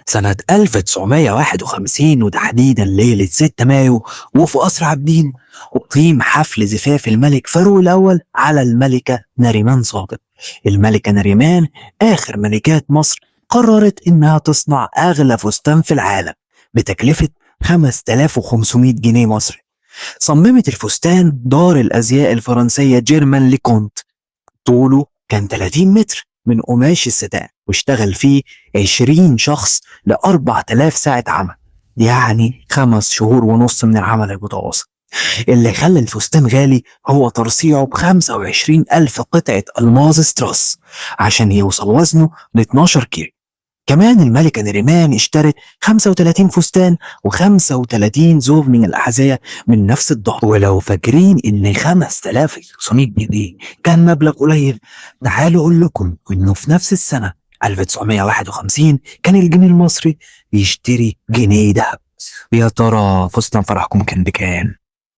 سنة 1951 وتحديدا ليلة 6 مايو وفي قصر عابدين أقيم حفل زفاف الملك فاروق الأول على الملكة نريمان صادق. الملكة نريمان آخر ملكات مصر قررت إنها تصنع أغلى فستان في العالم بتكلفة 5500 جنيه مصري. صممت الفستان دار الأزياء الفرنسية جيرمان ليكونت. طوله كان 30 متر من قماش الستان واشتغل فيه 20 شخص ل 4000 ساعة عمل، يعني 5 شهور ونص من العمل المتواصل. اللي خلى الفستان غالي هو ترصيعه ب25 ألف قطعة ألماظ ستراس عشان يوصل وزنه ل 12 كيلو. كمان الملكة نريمان اشترت 35 فستان و35 زوج من الأحذية من نفس الظهر. ولو فاكرين إن 5500 جنيه كان مبلغ قليل، تعالوا أقول لكم إنه في نفس السنة 1951 كان الجنيه المصري بيشتري جنيه دهب. يا ترى فستان فرحكم كان بكام؟